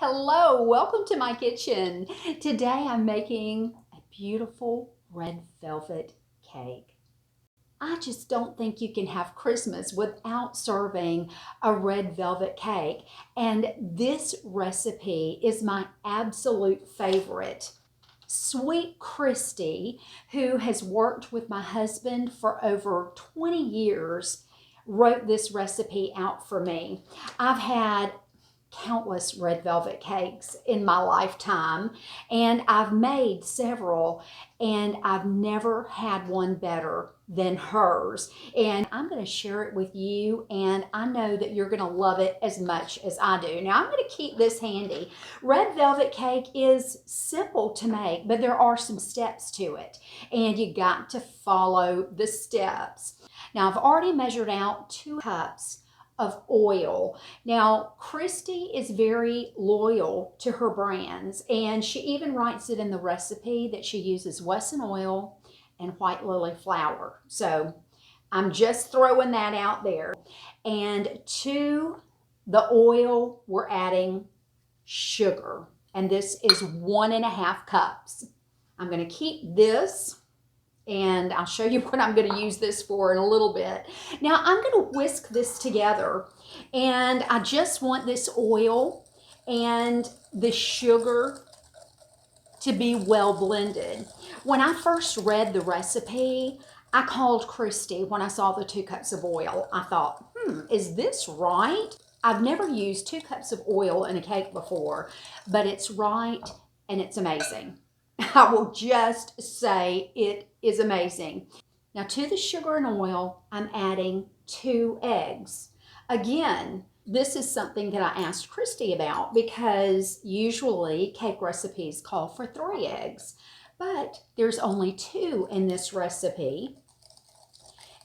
Hello, welcome to my kitchen. Today I'm making a beautiful red velvet cake. I just don't think you can have Christmas without serving a red velvet cake. And this recipe is my absolute favorite. Sweet Christy, who has worked with my husband for over 20 years, wrote this recipe out for me. I've had countless red velvet cakes in my lifetime, and I've made several, and I've never had one better than hers. And I'm going to share it with you, and I know that you're going to love it as much as I do. Now, I'm going to keep this handy. Red velvet cake is simple to make, but there are some steps to it, and you got to follow the steps. Now, I've already measured out 2 cups of oil. Now, Christy is very loyal to her brands, and she even writes it in the recipe that she uses Wesson oil and white lily flour. So I'm just throwing that out there. And to the oil, we're adding sugar, and this is 1.5 cups. I'm going to keep this, and I'll show you what I'm going to use this for in a little bit. Now I'm going to whisk this together, and I just want this oil and the sugar to be well blended. When I first read the recipe, I called Christy when I saw the 2 cups of oil. I thought, is this right? I've never used 2 cups of oil in a cake before, but it's right and it's amazing. I will just say it is amazing. Now, to the sugar and oil, I'm adding 2 eggs. Again, this is something that I asked Christy about because usually cake recipes call for 3 eggs, but there's only 2 in this recipe.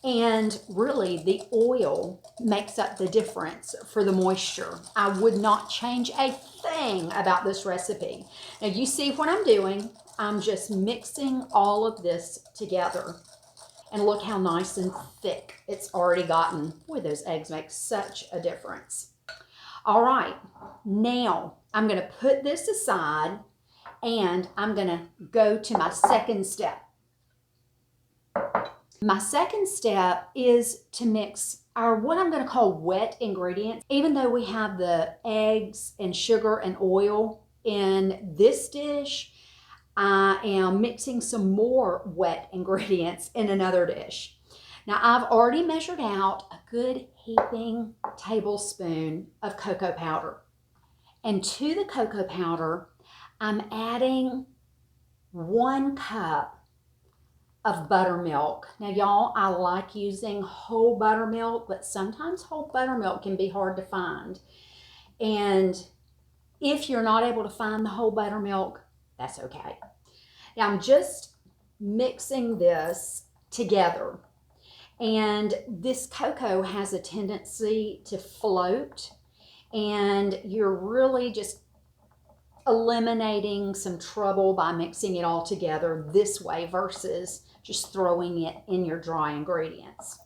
And really, the oil makes up the difference for the moisture. I would not change a thing about this recipe. Now, you see what I'm doing. I'm just mixing all of this together. And look how nice and thick it's already gotten. Boy, those eggs make such a difference. All right, now I'm going to put this aside, and I'm going to go to my second step. My second step is to mix our what I'm going to call wet ingredients. Even though we have the eggs and sugar and oil in this dish, I am mixing some more wet ingredients in another dish. Now, I've already measured out a good heaping tablespoon of cocoa powder. And to the cocoa powder, I'm adding 1 cup of buttermilk. Now, y'all, I like using whole buttermilk, but sometimes whole buttermilk can be hard to find. And if you're not able to find the whole buttermilk, that's okay. Now, I'm just mixing this together. And this cocoa has a tendency to float, and you're really just eliminating some trouble by mixing it all together this way versus just throwing it in your dry ingredients.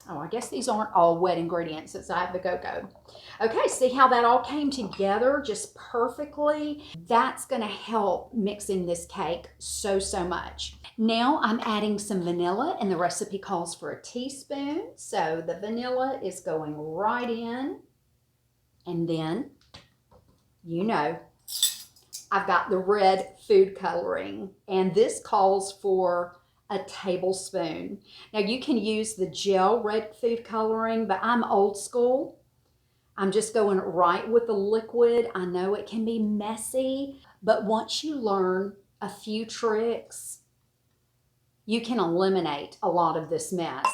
Oh, I guess these aren't all wet ingredients since I have the cocoa. Okay, see how that all came together just perfectly? That's going to help mixing this cake so much. Now I'm adding some vanilla, and the recipe calls for a teaspoon. So the vanilla is going right in. And then, you know, I've got the red food coloring, and this calls for a tablespoon. Now, you can use the gel red food coloring, but I'm old school. I'm just going right with the liquid. I know it can be messy, but once you learn a few tricks, you can eliminate a lot of this mess.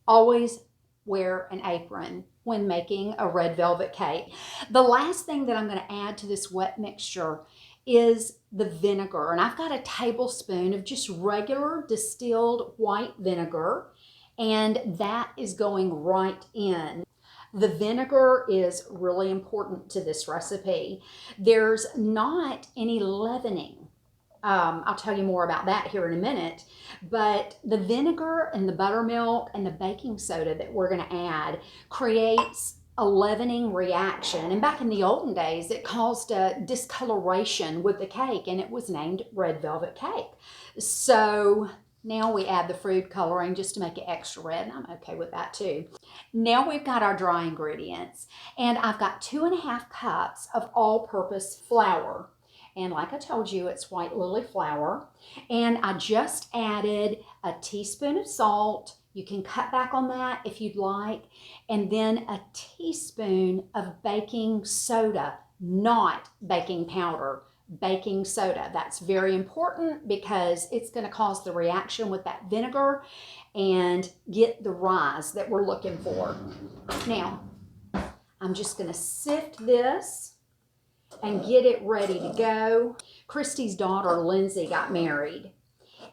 Always wear an apron when making a red velvet cake. The last thing that I'm going to add to this wet mixture is the vinegar, and I've got a tablespoon of just regular distilled white vinegar, and that is going right in. The vinegar is really important to this recipe. There's not any leavening. I'll tell you more about that here in a minute, but the vinegar and the buttermilk and the baking soda that we're going to add creates a leavening reaction. And back in the olden days, it caused a discoloration with the cake, and it was named red velvet cake. So now we add the food coloring just to make it extra red, and I'm okay with that too. Now we've got our dry ingredients, and I've got 2.5 cups of all-purpose flour. And like I told you, it's white lily flour. And I just added a teaspoon of salt. You can cut back on that if you'd like. And then a teaspoon of baking soda, not baking powder, baking soda. That's very important because it's going to cause the reaction with that vinegar and get the rise that we're looking for. Now, I'm just going to sift this and get it ready to go. Christy's daughter, Lindsay, got married,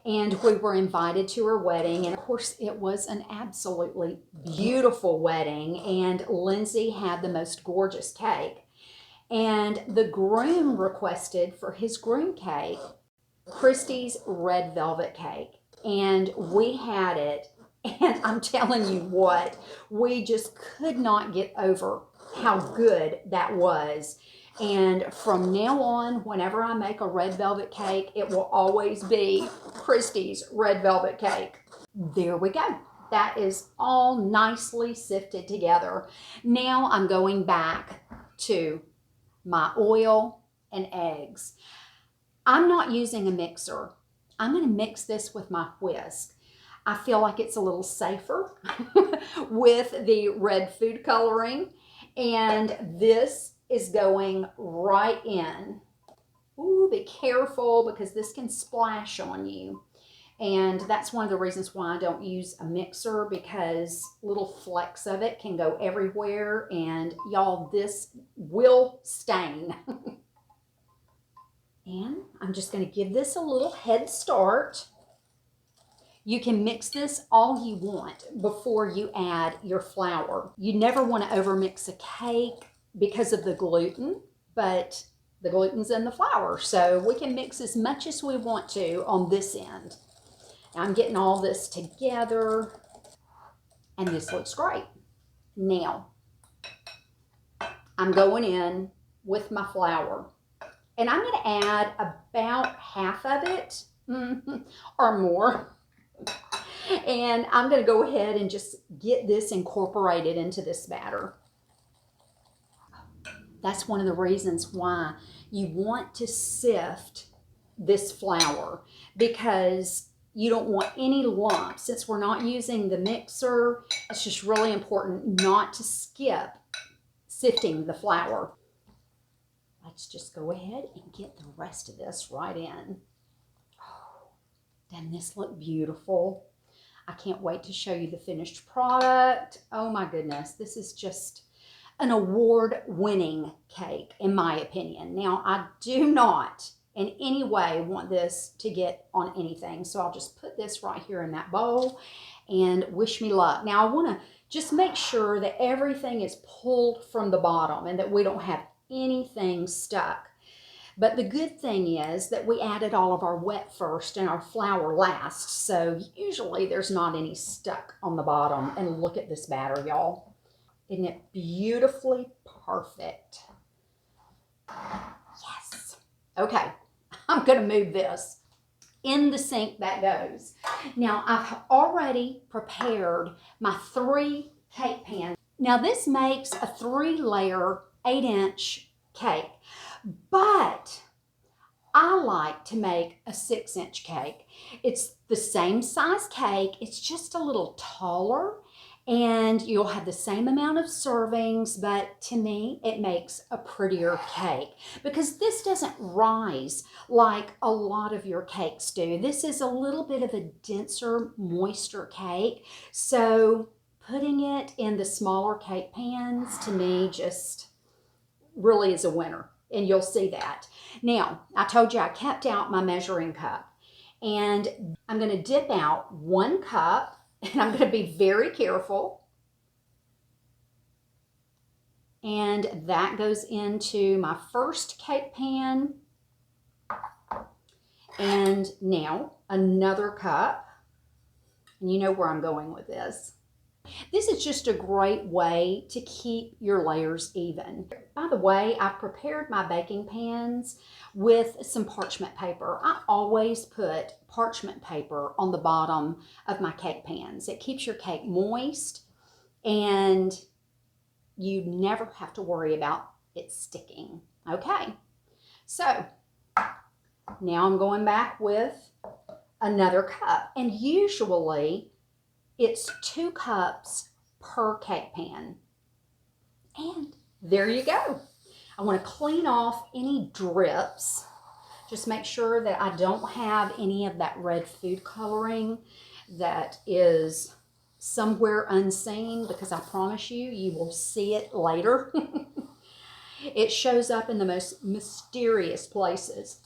and we were invited to her wedding. And of course, it was an absolutely beautiful wedding, and Lindsay had the most gorgeous cake. And the groom requested for his groom cake, Christy's red velvet cake. And we had it, and I'm telling you what, we just could not get over how good that was. And from now on, whenever I make a red velvet cake, it will always be Christy's red velvet cake. There we go. That is all nicely sifted together. Now I'm going back to my oil and eggs. I'm not using a mixer. I'm going to mix this with my whisk. I feel like it's a little safer with the red food coloring. And this is going right in. Ooh, be careful because this can splash on you. And that's one of the reasons why I don't use a mixer, because little flecks of it can go everywhere, and y'all, this will stain. And I'm just going to give this a little head start. You can mix this all you want before you add your flour. You never want to overmix a cake because of the gluten, but the gluten's in the flour, so we can mix as much as we want to on this end. I'm getting all this together, and this looks great. Now, I'm going in with my flour, and I'm going to add about half of it or more. And I'm going to go ahead and just get this incorporated into this batter. That's one of the reasons why you want to sift this flour, because you don't want any lumps. Since we're not using the mixer, it's just really important not to skip sifting the flour. Let's just go ahead and get the rest of this right in. Oh, doesn't this look beautiful? I can't wait to show you the finished product. Oh my goodness, this is just an award-winning cake, in my opinion. Now, I do not in any way want this to get on anything, so I'll just put this right here in that bowl and wish me luck. Now, I want to just make sure that everything is pulled from the bottom and that we don't have anything stuck. But the good thing is that we added all of our wet first and our flour last, so usually there's not any stuck on the bottom. And look at this batter, y'all. Isn't it beautifully perfect? Yes. Okay, I'm going to move this. In the sink that goes. Now, I've already prepared my 3 cake pans. Now, this makes a 3-layer, 8-inch cake, but I like to make a 6-inch cake. It's the same size cake, it's just a little taller, and you'll have the same amount of servings, but to me, it makes a prettier cake because this doesn't rise like a lot of your cakes do. This is a little bit of a denser, moister cake, so putting it in the smaller cake pans, to me, just really is a winner, and you'll see that. Now, I told you I kept out my measuring cup, and I'm going to dip out 1 cup, and I'm going to be very careful. And that goes into my first cake pan. And now another cup. And you know where I'm going with this. This is just a great way to keep your layers even. By the way, I've prepared my baking pans with some parchment paper. I always put parchment paper on the bottom of my cake pans. It keeps your cake moist and you never have to worry about it sticking. Okay, so now I'm going back with another cup, and usually it's 2 cups per cake pan. And there you go. I want to clean off any drips. Just make sure that I don't have any of that red food coloring that is somewhere unseen, because I promise you, you will see it later. It shows up in the most mysterious places.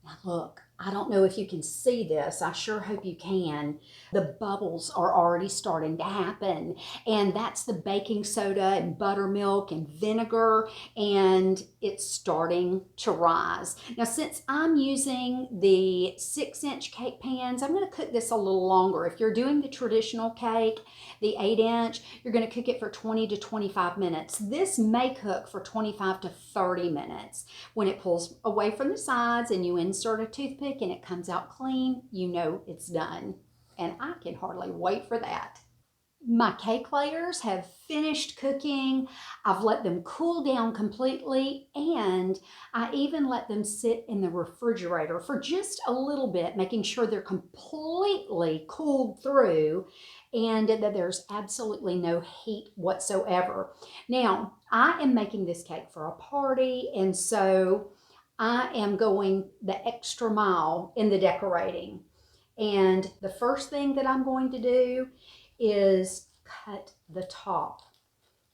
Now look, I don't know if you can see this. I sure hope you can. The bubbles are already starting to happen, and that's the baking soda and buttermilk and vinegar, and it's starting to rise. Now, since I'm using the 6-inch cake pans, I'm going to cook this a little longer. If you're doing the traditional cake, the 8-inch, you're going to cook it for 20 to 25 minutes. This may cook for 25 to 30 minutes. When it pulls away from the sides and you insert a toothpick and it comes out clean, you know it's done. And I can hardly wait for that. My cake layers have finished cooking. I've let them cool down completely, and I even let them sit in the refrigerator for just a little bit, making sure they're completely cooled through and that there's absolutely no heat whatsoever. Now, I am making this cake for a party, and so I am going the extra mile in the decorating. And the first thing that I'm going to do is cut the top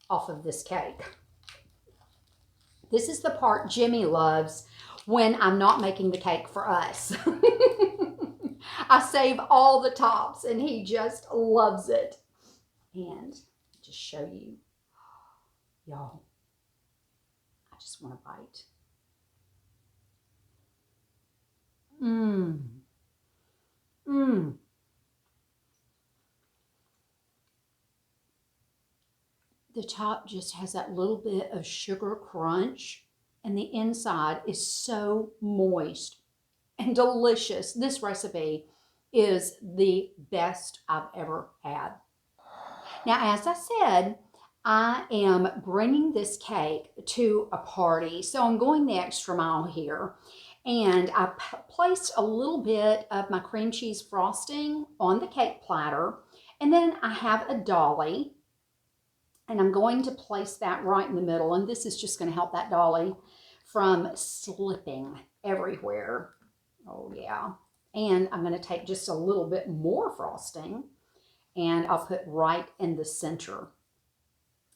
off of this cake. This is the part Jimmy loves when I'm not making the cake for us. I save all the tops and he just loves it. And just show you, y'all, I just want to bite. Mmm. Mmm. The top just has that little bit of sugar crunch, and the inside is so moist and delicious. This recipe is the best I've ever had. Now, as I said, I am bringing this cake to a party, so I'm going the extra mile here. And I placed a little bit of my cream cheese frosting on the cake platter, and then I have a dolly, and I'm going to place that right in the middle, and this is just going to help that dolly from slipping everywhere. Oh yeah. And I'm going to take just a little bit more frosting, and I'll put right in the center.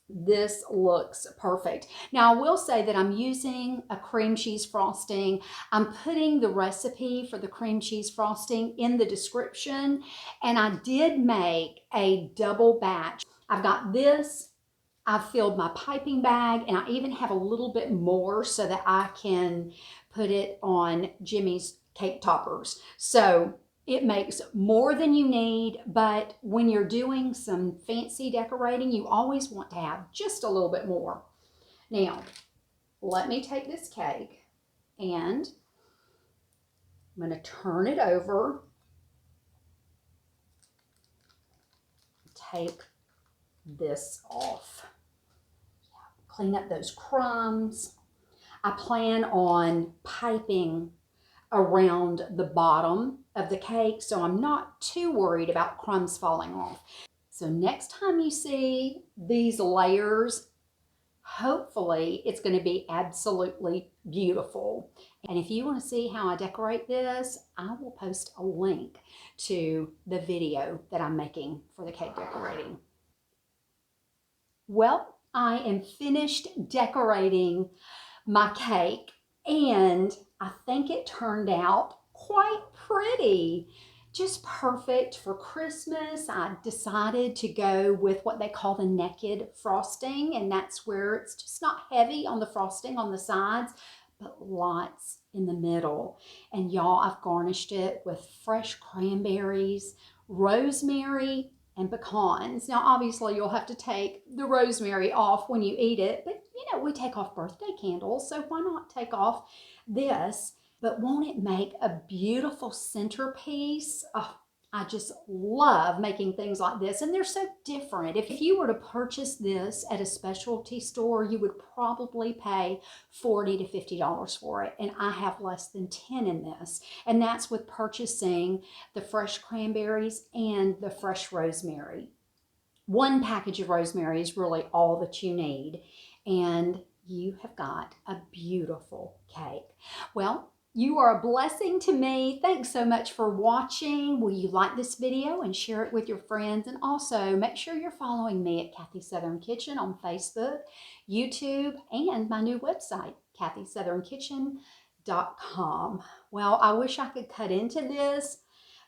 This looks perfect. Now, I will say that I'm using a cream cheese frosting. I'm putting the recipe for the cream cheese frosting in the description, and I did make a double batch. I've got this, I've filled my piping bag, and I even have a little bit more so that I can put it on Jimmy's cake toppers. So it makes more than you need, but when you're doing some fancy decorating, you always want to have just a little bit more. Now, let me take this cake and I'm going to turn it over. Take this off. Clean up those crumbs. I plan on piping around the bottom of the cake, so I'm not too worried about crumbs falling off. So next time you see these layers, hopefully it's going to be absolutely beautiful. And if you want to see how I decorate this, I will post a link to the video that I'm making for the cake decorating. Well, I am finished decorating my cake, and I think it turned out quite pretty. Just perfect for Christmas. I decided to go with what they call the naked frosting, and that's where it's just not heavy on the frosting on the sides, but lots in the middle. And y'all, I've garnished it with fresh cranberries, rosemary, and pecans. Now, obviously, you'll have to take the rosemary off when you eat it, but we take off birthday candles, so why not take off this? But won't it make a beautiful centerpiece? Oh, I just love making things like this, and they're so different. If you were to purchase this at a specialty store, you would probably pay $40 to $50 for it, and I have less than 10 in this, and that's with purchasing the fresh cranberries and the fresh rosemary. One package of rosemary is really all that you need, and you have got a beautiful cake. Well, you are a blessing to me. Thanks so much for watching. Will you like this video and share it with your friends? And also make sure you're following me at Kathy Southern Kitchen on Facebook, YouTube, and my new website, KathySouthernKitchen.com. Well, I wish I could cut into this,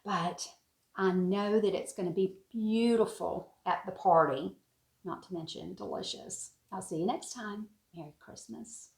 but I know that it's going to be beautiful at the party, not to mention delicious. I'll see you next time. Merry Christmas.